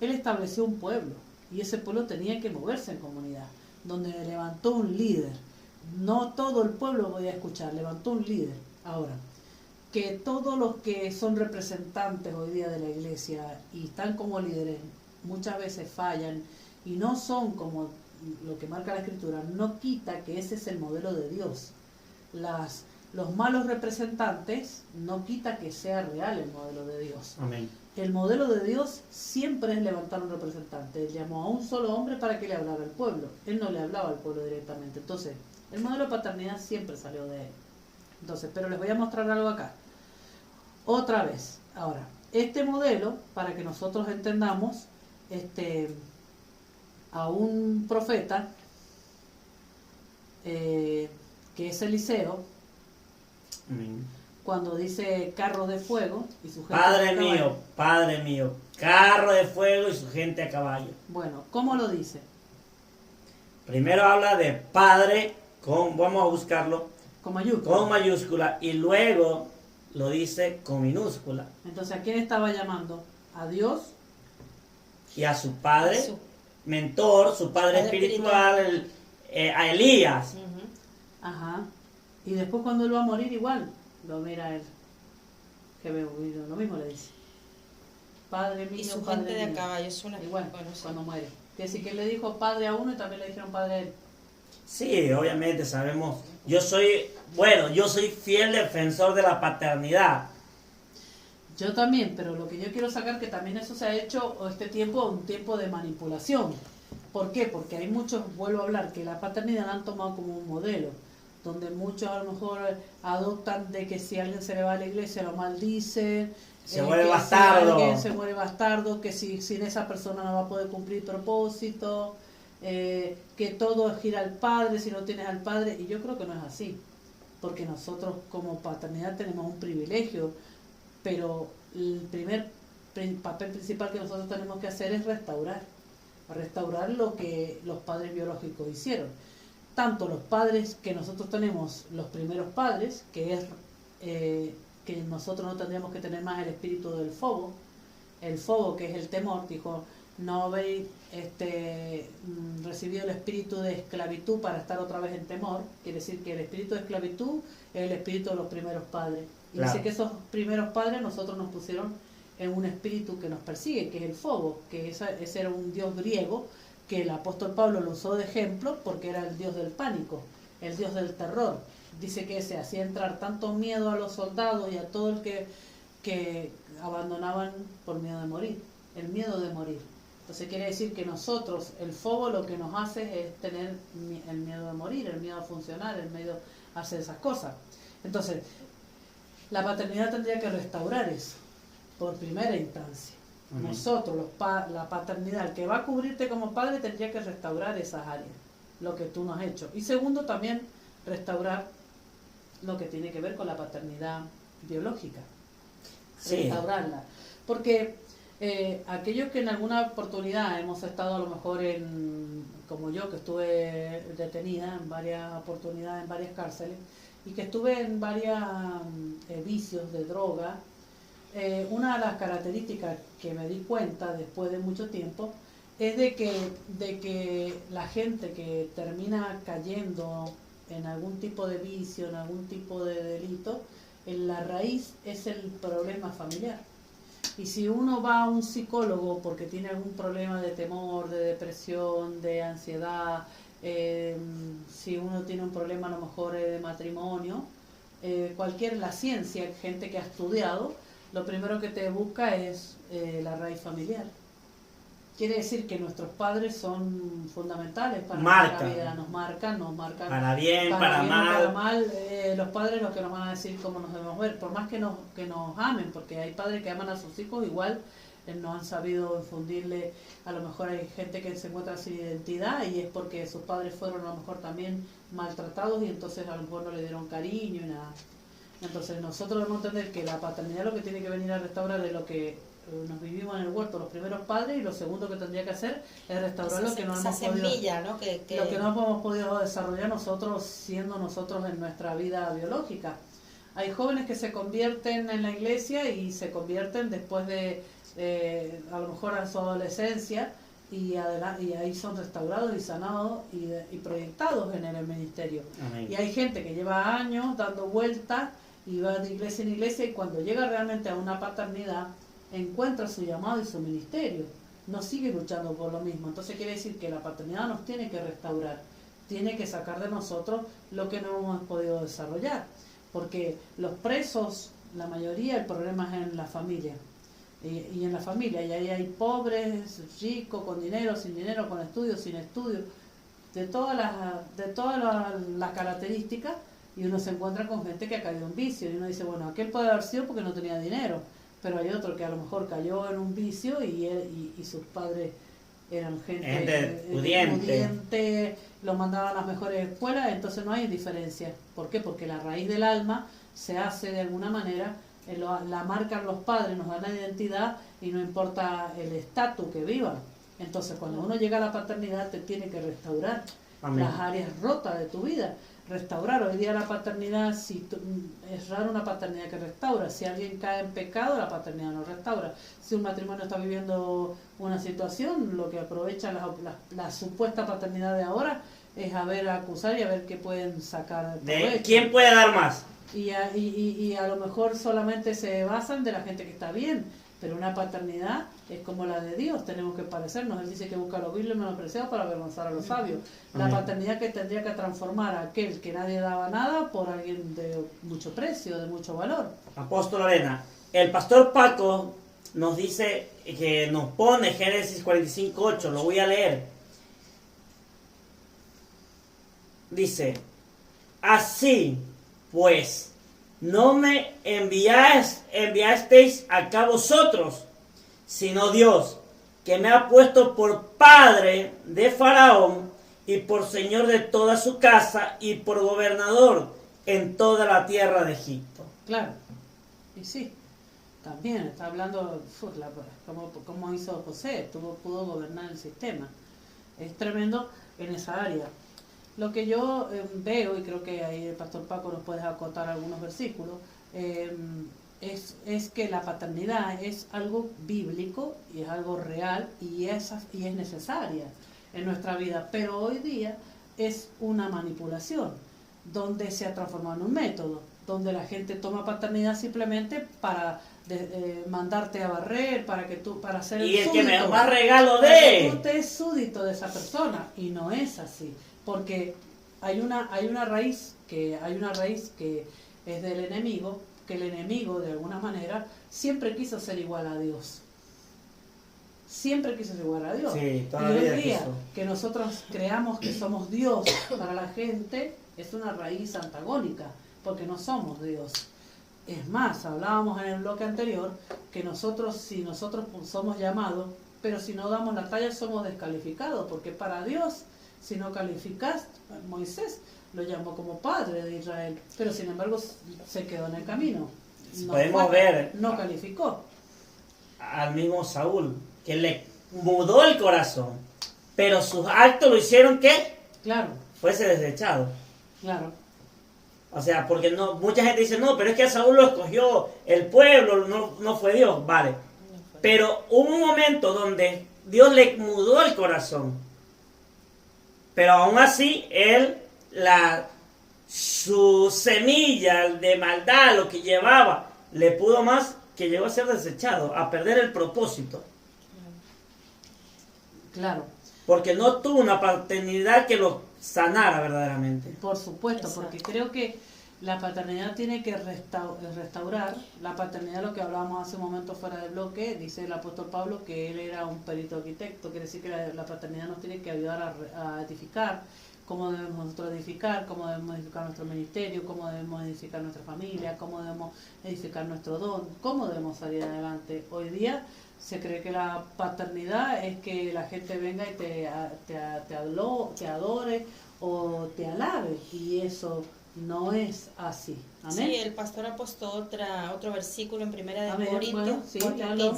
él estableció un pueblo y ese pueblo tenía que moverse en comunidad, donde levantó un líder. No todo el pueblo podía escuchar, levantó un líder. Ahora, que todos los que son representantes hoy día de la iglesia y están como líderes muchas veces fallan y no son como lo que marca la escritura, no quita que ese es el modelo de Dios. Los malos representantes no quita que sea real el modelo de Dios. Amén. El modelo de Dios siempre es levantar un representante. Él llamó a un solo hombre para que le hablara al pueblo. Él no le hablaba al pueblo directamente. Entonces, el modelo de paternidad siempre salió de él. Entonces, pero les voy a mostrar algo acá. Otra vez. Ahora, este modelo, para que nosotros entendamos, a un profeta, que es Eliseo, Amén. cuando dice carro de fuego y su gente Padre de caballo. Padre mío, carro de fuego y su gente a caballo. Bueno, ¿cómo lo dice? Primero habla de Padre vamos a buscarlo, Con mayúscula. con mayúscula y luego lo dice con minúscula. Entonces, ¿a quién estaba llamando? ¿A Dios? Y a su padre, A su- mentor, su padre Padre espiritual, a Elías. Ujú. Ajá. Y después cuando él va a morir igual, lo mira él. Que veo, lo mismo le dice. Padre mío, Y su padre gente de mío. a caballo es una... Igual, Bueno, sí. cuando muere. Quiere decir que él le dijo padre a uno y también le dijeron padre a él. Sí, obviamente sabemos. Yo soy fiel defensor de la paternidad. Yo también, pero lo que yo quiero sacar que también eso se ha hecho este tiempo un tiempo de manipulación. ¿Por qué? Porque hay muchos, vuelvo a hablar, que la paternidad la han tomado como un modelo, donde muchos a lo mejor adoptan de que si alguien se le va a la iglesia lo maldicen, Se muere que bastardo. si alguien se muere bastardo, que si sin esa persona no va a poder cumplir propósito, que todo gira al padre si no tienes al padre, y yo creo que no es así, porque nosotros como paternidad tenemos un privilegio, pero el primer papel principal que nosotros tenemos que hacer es restaurar lo que los padres biológicos hicieron. Tanto los padres que nosotros tenemos, los primeros padres, que es que nosotros no tendríamos que tener más el espíritu del fobo, el fobo que es el temor, dijo, no habéis recibido el espíritu de esclavitud para estar otra vez en temor, quiere decir que el espíritu de esclavitud es el espíritu de los primeros padres. Y Claro. dice que esos primeros padres nosotros nos pusieron en un espíritu que nos persigue, que es el fobo, que ese era un dios griego que el apóstol Pablo lo usó de ejemplo porque era el dios del pánico, el dios del terror. Dice que se hacía entrar tanto miedo a los soldados y a todo el que abandonaban por miedo de morir, el miedo de morir. Entonces quiere decir que nosotros, el fobo lo que nos hace es tener el miedo de morir, el miedo a funcionar, el miedo a hacer esas cosas. Entonces, la paternidad tendría que restaurar eso, por primera instancia. Amén. Nosotros, la paternidad, el que va a cubrirte como padre, tendría que restaurar esas áreas, lo que tú no has hecho. Y segundo, también restaurar lo que tiene que ver con la paternidad biológica. Sí. Restaurarla. Porque aquellos que en alguna oportunidad hemos estado a lo mejor como yo, que estuve detenida en varias oportunidades, en varias cárceles, y que estuve en varios vicios de droga, una de las características que me di cuenta después de mucho tiempo es de que la gente que termina cayendo en algún tipo de vicio, en algún tipo de delito, en la raíz es el problema familiar. Y si uno va a un psicólogo porque tiene algún problema de temor, de depresión, de ansiedad, si uno tiene un problema a lo mejor de matrimonio, la ciencia, gente que ha estudiado, lo primero que te busca es la raíz familiar. quiere decir que nuestros padres son fundamentales para Marcan. nuestra vida, nos marcan Para bien, para bien o mal. para mal. Los padres lo que nos van a decir cómo nos debemos ver, por más que nos amen, porque hay padres que aman a sus hijos, igual no han sabido infundirle, a lo mejor hay gente que se encuentra sin identidad y es porque sus padres fueron a lo mejor también maltratados y entonces a lo mejor no le dieron cariño y nada. Entonces nosotros debemos entender que la paternidad lo que tiene que venir a restaurar es lo que nos vivimos en el huerto los primeros padres, y lo segundo que tendría que hacer es restaurar lo que no hemos podido, ¿no? que lo que no hemos podido desarrollar nosotros siendo nosotros en nuestra vida biológica. Hay jóvenes que se convierten en la iglesia y se convierten después de a lo mejor a su adolescencia y ahí son restaurados y sanados y proyectados en el ministerio. Amén. Y hay gente que lleva años dando vueltas y va de iglesia en iglesia, y cuando llega realmente a una paternidad encuentra su llamado y su ministerio, no sigue luchando por lo mismo. Entonces quiere decir que la paternidad nos tiene que restaurar, tiene que sacar de nosotros lo que no hemos podido desarrollar, porque los presos, la mayoría, el problema es en la familia. Y en la familia, y ahí hay pobres, ricos, con dinero, sin dinero, con estudios, sin estudios, de todas las características, y uno se encuentra con gente que ha caído en vicio, y uno dice, bueno, aquel puede haber sido porque no tenía dinero, pero hay otro que a lo mejor cayó en un vicio y sus padres eran gente pudiente, lo mandaban a las mejores escuelas, entonces no hay diferencia. ¿Por qué? Porque la raíz del alma se hace de alguna manera, la marcan los padres, nos dan la identidad y no importa el estatus que vivan. Entonces cuando uno llega a la paternidad te tiene que restaurar. Amén. Las áreas rotas de tu vida, restaurar. Hoy día la paternidad, es raro una paternidad que restaura. Si alguien cae en pecado, la paternidad no restaura. Si un matrimonio está viviendo una situación, lo que aprovecha la supuesta paternidad de ahora es acusar y a ver qué pueden sacar de quién puede dar más. Y a lo mejor solamente se basan de la gente que está bien, pero una paternidad es como la de Dios, tenemos que parecernos. Él dice que busca los viles menospreciados para avergonzar a los sabios. La paternidad que tendría que transformar a aquel que nadie daba nada por alguien de mucho precio, de mucho valor. Apóstol Lorena, el pastor Paco nos dice que nos pone Génesis 45:8, lo voy a leer. Dice, así pues, no me enviasteis acá vosotros, sino Dios, que me ha puesto por padre de Faraón y por señor de toda su casa y por gobernador en toda la tierra de Egipto. Claro, y sí, también está hablando como hizo José, pudo gobernar el sistema. Es tremendo en esa área. Lo que yo veo, y creo que ahí el pastor Paco nos puede acotar algunos versículos, es que la paternidad es algo bíblico y es algo real y es necesaria en nuestra vida, pero hoy día es una manipulación donde se ha transformado en un método, donde la gente toma paternidad simplemente para mandarte a barrer, para ser y el súbdito, que me más regalo que tú estés súbdito de esa persona, y no es así. Porque hay una raíz que es del enemigo, que el enemigo de alguna manera siempre quiso ser igual a Dios. Siempre quiso ser igual a Dios. Sí, y hoy día que nosotros creamos que somos Dios para la gente es una raíz antagónica, porque no somos Dios. Es más, hablábamos en el bloque anterior que si nosotros somos llamados, pero si no damos la talla somos descalificados, porque para Dios, si no calificas, Moisés lo llamó como padre de Israel, pero sin embargo se quedó en el camino. No calificó. Al mismo Saúl, que le mudó el corazón, pero sus actos lo hicieron que fuese desechado. Claro. O sea, porque mucha gente dice, no, pero es que a Saúl lo escogió el pueblo, no fue Dios, vale. Pero hubo un momento donde Dios le mudó el corazón. Pero aún así, su semilla de maldad, lo que llevaba, le pudo más, que llegó a ser desechado, a perder el propósito. Claro. Porque no tuvo una paternidad que lo sanara verdaderamente. Por supuesto, porque creo que La paternidad tiene que restaurar. La paternidad, lo que hablábamos hace un momento fuera del bloque, dice el apóstol Pablo que él era un perito arquitecto. Quiere decir que la paternidad nos tiene que ayudar a edificar. Cómo debemos nosotros edificar, cómo debemos edificar nuestro ministerio, cómo debemos edificar nuestra familia, cómo debemos edificar nuestro don, cómo debemos salir adelante. Hoy día se cree que la paternidad es que la gente venga y te adore o te alabe, y eso no es así. Amén. Sí, el pastor ha puesto otro versículo en Primera de A ver, Corintios, bueno, sí, porque, léalo.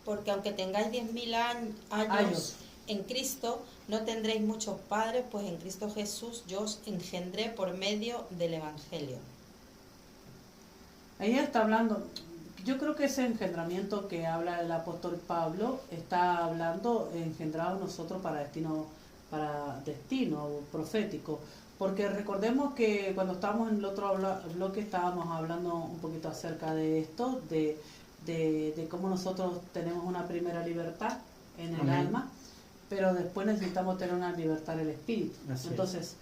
porque aunque tengáis 10.000 años en Cristo, no tendréis muchos padres, pues en Cristo Jesús yo os engendré por medio del Evangelio. Ella está hablando, yo creo que ese engendramiento que habla el apóstol Pablo está hablando engendrado nosotros para destino profético. Porque recordemos que cuando estábamos en el otro bloque estábamos hablando un poquito acerca de esto, de cómo nosotros tenemos una primera libertad en el alma, pero después necesitamos tener una libertad en el espíritu. Así Entonces,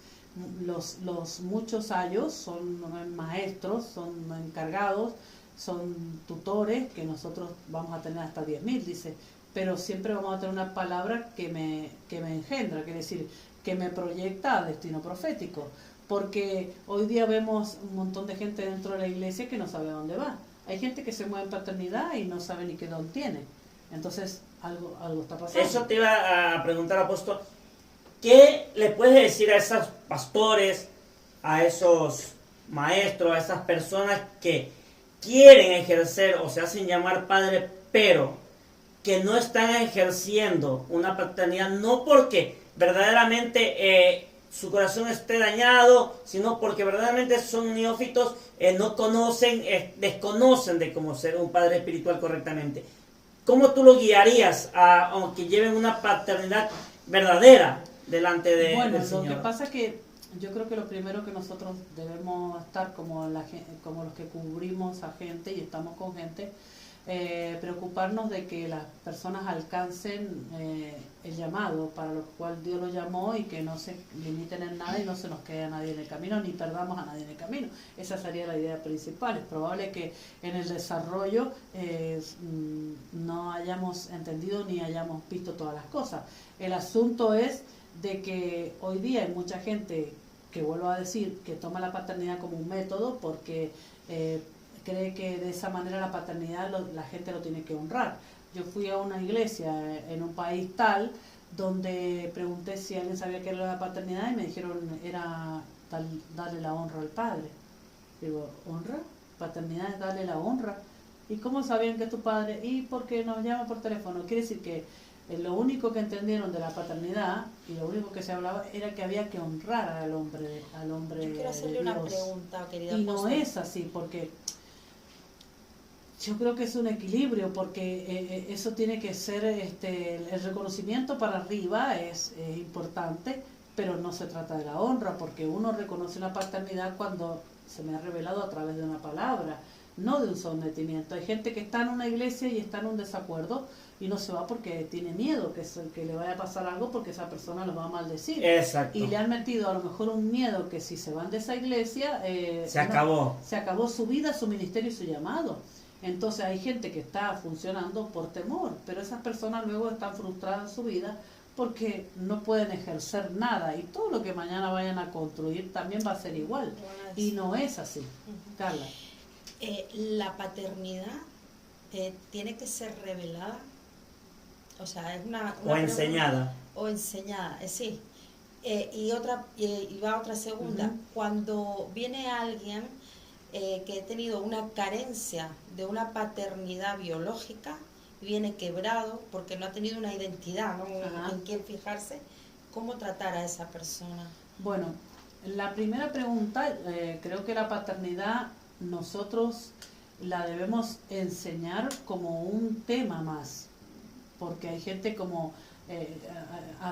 los muchos ayos son maestros, son encargados, son tutores, que nosotros vamos a tener hasta 10.000, dice, pero siempre vamos a tener una palabra que me engendra, quiere decir, que me proyecta a destino profético, porque hoy día vemos un montón de gente dentro de la iglesia que no sabe a dónde va. Hay gente que se mueve en paternidad y no sabe ni qué don tiene. Entonces, algo está pasando. Eso te iba a preguntar, apóstol. ¿Qué le puedes decir a esos pastores, a esos maestros, a esas personas que quieren ejercer o se hacen llamar padres, pero que no están ejerciendo una paternidad, no porque verdaderamente su corazón esté dañado, sino porque verdaderamente son neófitos, no conocen, desconocen de cómo ser un padre espiritual correctamente? ¿Cómo tú lo guiarías a que lleven una paternidad verdadera delante del Señor? Bueno, lo que pasa es que yo creo que lo primero que nosotros debemos estar como los que cubrimos a gente y estamos con gente, preocuparnos de que las personas alcancen el llamado para lo cual Dios los llamó, y que no se limiten en nada y no se nos quede a nadie en el camino, ni perdamos a nadie en el camino. Esa sería la idea principal. Es probable que en el desarrollo no hayamos entendido ni hayamos visto todas las cosas. El asunto es de que hoy día hay mucha gente, que vuelvo a decir, que toma la paternidad como un método porque cree que de esa manera la paternidad la gente lo tiene que honrar. Yo fui a una iglesia en un país tal, donde pregunté si alguien sabía qué era la paternidad y me dijeron era darle la honra al padre. Digo, ¿honra? Paternidad es darle la honra. ¿Y cómo sabían que es tu padre? Y porque nos llama por teléfono. Quiere decir que lo único que entendieron de la paternidad y lo único que se hablaba era que había que honrar al hombre. Yo quiero hacerle una pregunta, querida. Y no es así, porque yo creo que es un equilibrio, porque eso tiene que ser, el reconocimiento para arriba es importante, pero no se trata de la honra, porque uno reconoce una paternidad cuando se me ha revelado a través de una palabra, no de un sometimiento. Hay gente que está en una iglesia y está en un desacuerdo y no se va porque tiene miedo que le vaya a pasar algo, porque esa persona lo va a maldecir. Exacto. Y le han metido a lo mejor un miedo que si se van de esa iglesia se acabó su vida, su ministerio y su llamado. Entonces hay gente que está funcionando por temor, pero esas personas luego están frustradas en su vida porque no pueden ejercer nada, y todo lo que mañana vayan a construir también va a ser igual. Y no es así. Carla. La paternidad tiene que ser revelada, o sea, es una o enseñada. O enseñada, sí. Y va otra segunda. Cuando viene alguien que ha tenido una carencia de una paternidad biológica, viene quebrado porque no ha tenido una identidad, ¿no? En quién fijarse, ¿cómo tratar a esa persona? Bueno, la primera pregunta, creo que la paternidad nosotros la debemos enseñar como un tema más, porque hay gente como,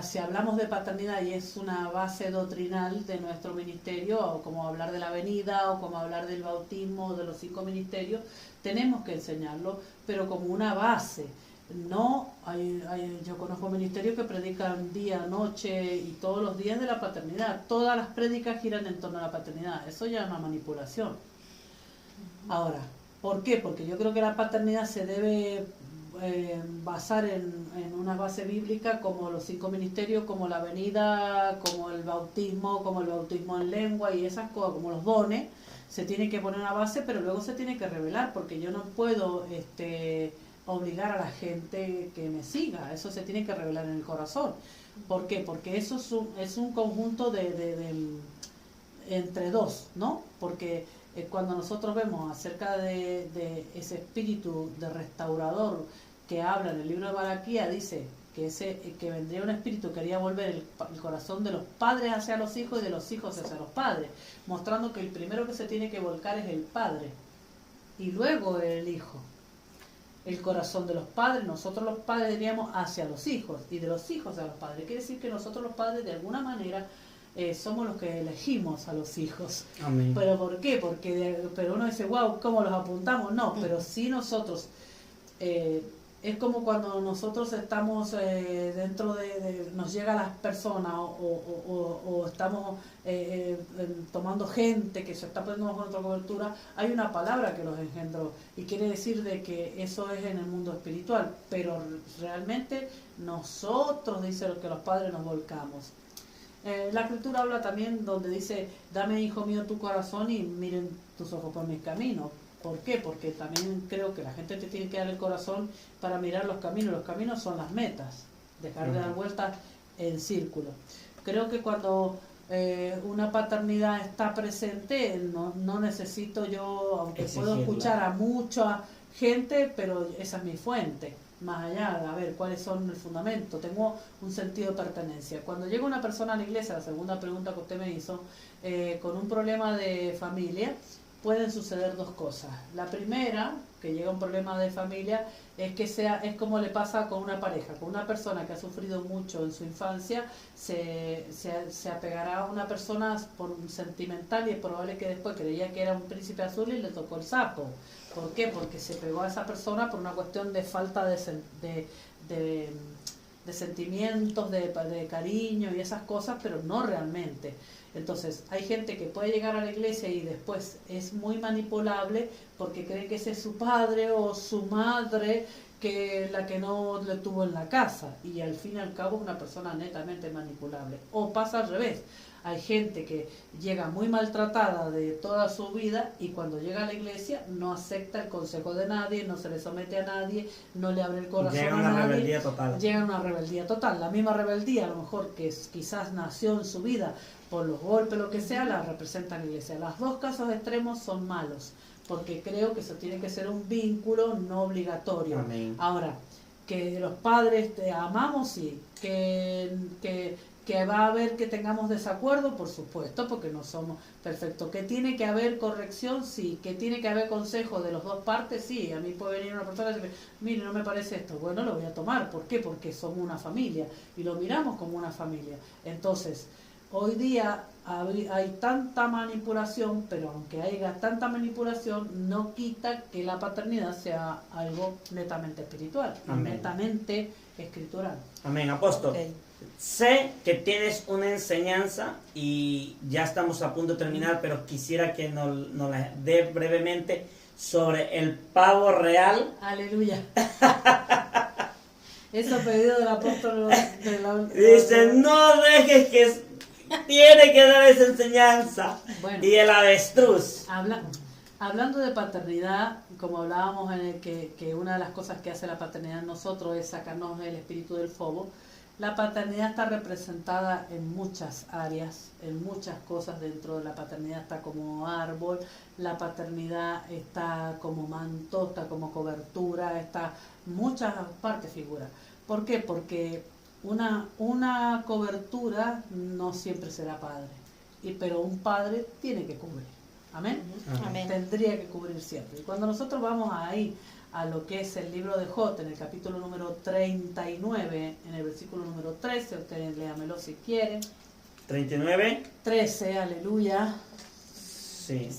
si hablamos de paternidad y es una base doctrinal de nuestro ministerio, o como hablar de la venida, o como hablar del bautismo, de los 5 ministerios, tenemos que enseñarlo, pero como una base. No, yo conozco ministerios que predican día, noche y todos los días de la paternidad. Todas las prédicas giran en torno a la paternidad. Eso ya es una manipulación. Ahora, ¿por qué? Porque yo creo que la paternidad se debe basar en una base bíblica como los 5 ministerios, como la venida, como el bautismo en lengua y esas cosas, como los dones. Se tiene que poner una base, pero luego se tiene que revelar, porque yo no puedo obligar a la gente que me siga. Eso se tiene que revelar en el corazón. ¿Por qué? Porque eso es un conjunto entre dos, ¿no? Porque cuando nosotros vemos acerca de ese espíritu de restaurador que habla en el libro de Malaquías, dice que vendría un espíritu que quería volver el corazón de los padres hacia los hijos y de los hijos hacia los padres, mostrando que el primero que se tiene que volcar es el padre y luego el hijo. El corazón de los padres, nosotros los padres diríamos hacia los hijos y de los hijos a los padres. Quiere decir que nosotros los padres de alguna manera somos los que elegimos a los hijos. Amén. ¿Pero por qué? Pero uno dice, wow, ¿cómo los apuntamos? No, pero sí nosotros, es como cuando nosotros estamos dentro nos llega las personas o estamos tomando gente que se está poniendo bajo nuestra cobertura, hay una palabra que los engendró y quiere decir de que eso es en el mundo espiritual, pero realmente nosotros, dice lo que los padres nos volcamos. La escritura habla también donde dice, dame hijo mío tu corazón y miren tus ojos por mis caminos. ¿Por qué? Porque también creo que la gente te tiene que dar el corazón para mirar los caminos. Los caminos son las metas, dejar de dar vueltas en círculo. Creo que cuando una paternidad está presente, no necesito yo, aunque puedo escuchar a mucha gente, pero esa es mi fuente. Más allá de a ver cuáles son el fundamento, tengo un sentido de pertenencia. Cuando llega una persona a la iglesia, la segunda pregunta que usted me hizo, con un problema de familia, pueden suceder dos cosas. La primera, que llega un problema de familia, es como le pasa con una pareja, con una persona que ha sufrido mucho en su infancia, se apegará a una persona por un sentimental y es probable que después creía que era un príncipe azul y le tocó el sapo. ¿Por qué? Porque se pegó a esa persona por una cuestión de falta de sentimientos, de cariño y esas cosas, pero no realmente. Entonces, hay gente que puede llegar a la iglesia y después es muy manipulable porque cree que ese es su padre o su madre, que la que no le tuvo en la casa, y al fin y al cabo es una persona netamente manipulable. O pasa al revés, hay gente que llega muy maltratada de toda su vida y cuando llega a la iglesia no acepta el consejo de nadie, no se le somete a nadie, no le abre el corazón a nadie. Llega a una rebeldía total. Llega a una rebeldía total. La misma rebeldía, a lo mejor que quizás nació en su vida por los golpes, lo que sea, la representa en la iglesia. Los dos casos extremos son malos, porque creo que eso tiene que ser un vínculo no obligatorio. Amén. Ahora, que los padres te amamos, sí, que va a haber que tengamos desacuerdo, por supuesto, porque no somos perfectos. Que tiene que haber corrección, sí. Que tiene que haber consejo de las dos partes, sí. A mí puede venir una persona y decir, mire, no me parece esto. Bueno, lo voy a tomar. ¿Por qué? Porque somos una familia y lo miramos como una familia. Entonces, hoy día hay tanta manipulación, pero aunque haya tanta manipulación, no quita que la paternidad sea algo netamente espiritual, netamente escritural. Amén, apóstol. Okay. Sé que tienes una enseñanza y ya estamos a punto de terminar, pero quisiera que nos la dé brevemente sobre el pavo real. Aleluya. Eso pedido del apóstol. Dice, no dejes que tiene que dar esa enseñanza. Bueno, y el avestruz. Hablando de paternidad, como hablábamos en que una de las cosas que hace la paternidad en nosotros es sacarnos el espíritu del fobo. La paternidad está representada en muchas áreas, en muchas cosas dentro de la paternidad. Está como árbol, la paternidad está como manto, está como cobertura, está muchas partes figuras. ¿Por qué? Porque una cobertura no siempre será padre, pero un padre tiene que cubrir. ¿Amén? Amén. Tendría que cubrir siempre. Y cuando nosotros vamos ahí a lo que es el libro de Job, en el capítulo número 39, en el versículo número 13, ustedes léamelo si quieren. 39. 13, aleluya. Sí.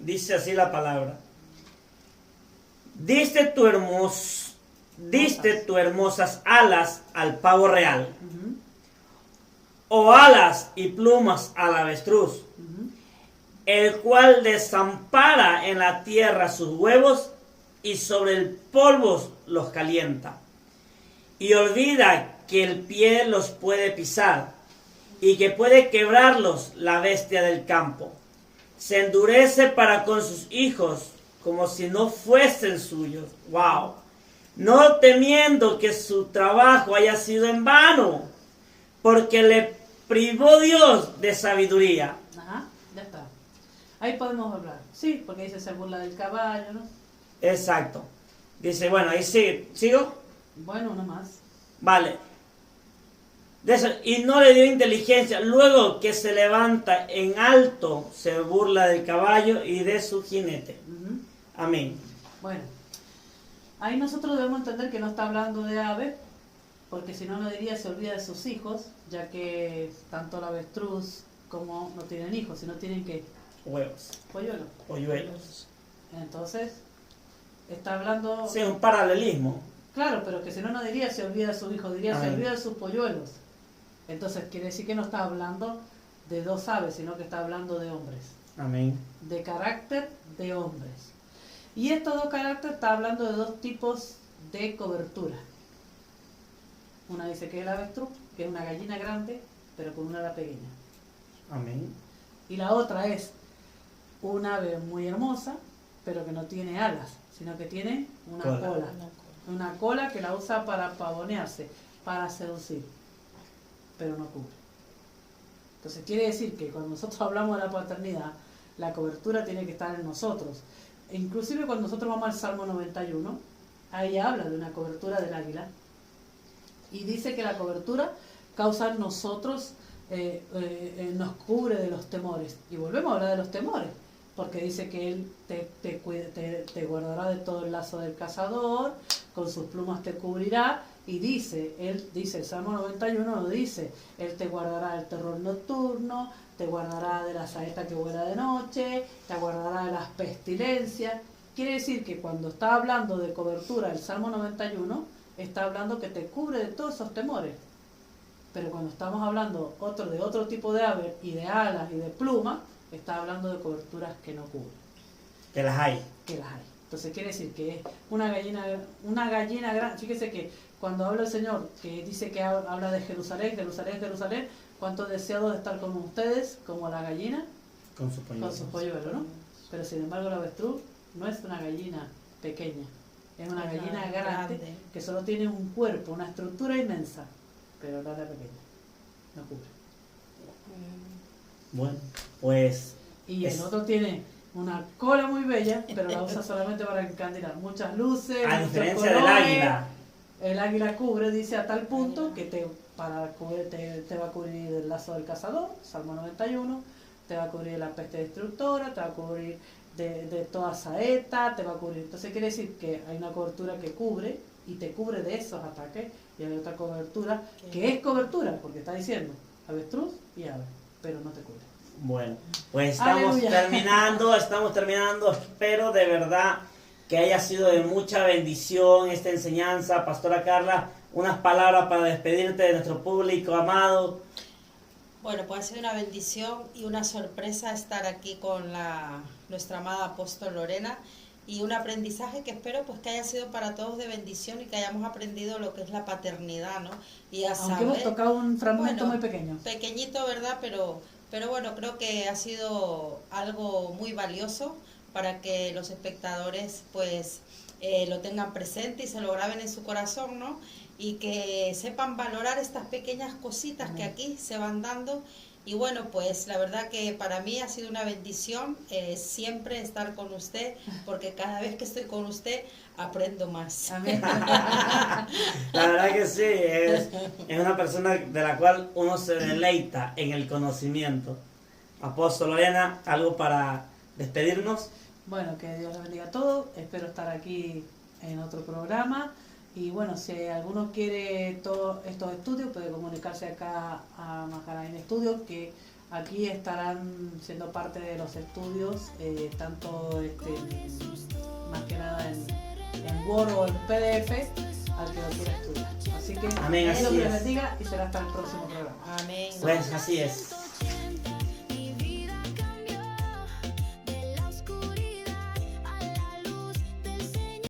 Dice así la palabra. diste tu hermosas alas al pavo real, Ujú, o alas y plumas al avestruz, ujú. el cual desampara en la tierra sus huevos y sobre el polvo los calienta, y olvida que el pie los puede pisar y que puede quebrarlos la bestia del campo. Se endurece para con sus hijos como si no fuesen suyos. ¡Wow! No temiendo que su trabajo haya sido en vano, porque le privó Dios de sabiduría. Ajá, ya está. Ahí podemos hablar. Sí, porque dice se burla del caballo, ¿no? Exacto. Dice, bueno, ahí sigue. ¿Sigo? Bueno, uno más. Vale. Y no le dio inteligencia. Luego que se levanta en alto, se burla del caballo y de su jinete. Ujú. Amén. Bueno, ahí nosotros debemos entender que no está hablando de ave, porque si no, no diría se olvida de sus hijos, ya que tanto el avestruz como no tienen hijos, sino tienen que Huevos. polluelos. Polluelos. Entonces, está hablando, Sí, un paralelismo. claro, pero que si no, no diría se olvida de sus hijos, diría se Amén. olvida de sus polluelos. Entonces, quiere decir que no está hablando de dos aves, sino que está hablando de hombres, Amén. de carácter de hombres. Y estos dos caracteres está hablando de dos tipos de cobertura. Una dice que es el avestruz, que es una gallina grande, pero con una ala pequeña. Amén. Y la otra es un ave muy hermosa, pero que no tiene alas, sino que tiene una Cola. cola. Una cola que la usa para pavonearse, para seducir, pero no cubre. Entonces quiere decir que cuando nosotros hablamos de la paternidad, la cobertura tiene que estar en nosotros. E inclusive cuando nosotros vamos al Salmo 91, ahí habla de una cobertura del águila. Y dice que la cobertura causa en nosotros, nos cubre de los temores. Y volvemos a hablar de los temores, porque dice que Él te guardará de todo el lazo del cazador, con sus plumas te cubrirá. Y dice, Él dice, el Salmo 91 lo dice, Él te guardará del terror nocturno, te guardará de la saeta que vuela de noche, te guardará de las pestilencias. Quiere decir que cuando está hablando de cobertura el Salmo 91, está hablando que te cubre de todos esos temores. Pero cuando estamos hablando de otro tipo de ave y de alas y de plumas, está hablando de coberturas que no cubren, Que las hay. que las hay. Entonces quiere decir que es una gallina grande. Fíjese que cuando habla el Señor, que dice que habla de Jerusalén, Jerusalén, Jerusalén, cuánto deseado de estar con ustedes, como la gallina, Con su polluelo. con sus polluelos, ¿no? Pero sin embargo el avestruz no es una gallina pequeña, es una gallina grande que solo tiene un cuerpo, una estructura inmensa, pero la ala pequeña, no cubre. Bueno, pues Y el otro tiene una cola muy bella, pero la usa solamente para encandilar muchas luces, a muchos diferencia del colores. águila. El águila cubre, dice, a tal punto que te va a cubrir el lazo del cazador, Salmo 91, te va a cubrir la peste destructora, te va a cubrir de toda saeta, te va a cubrir. Entonces quiere decir que hay una cobertura que cubre y te cubre de esos ataques, y hay otra cobertura que es cobertura, porque está diciendo avestruz y ave, pero no te cubre. Bueno, pues estamos Aleluya. terminando. Espero de verdad que haya sido de mucha bendición esta enseñanza. Pastora Carla, unas palabras para despedirte de nuestro público amado. Bueno, pues ha sido una bendición y una sorpresa estar aquí con nuestra amada apóstol Lorena, y un aprendizaje que espero pues que haya sido para todos de bendición y que hayamos aprendido lo que es la paternidad, ¿no? Y a Aunque saber, hemos tocado un fragmento bueno, muy pequeño. pequeñito, ¿verdad? Pero bueno, creo que ha sido algo muy valioso para que los espectadores pues lo tengan presente y se lo graben en su corazón, ¿no? Y que sepan valorar estas pequeñas cositas que aquí se van dando. Y bueno, pues la verdad que para mí ha sido una bendición siempre estar con usted, porque cada vez que estoy con usted aprendo más. Amén. La verdad que sí, es una persona de la cual uno se deleita en el conocimiento. Apóstol Lorena, ¿algo para despedirnos? Bueno, que Dios les bendiga a todos. Espero estar aquí en otro programa. Y bueno, si alguno quiere todos estos estudios, puede comunicarse acá a Majarain Estudios, que aquí estarán siendo parte de los estudios, tanto más que nada en Word o en PDF al que lo quiera estudiar. Así que Amén, Dios así los es. bendiga y será hasta el próximo programa. Amén. Pues así es.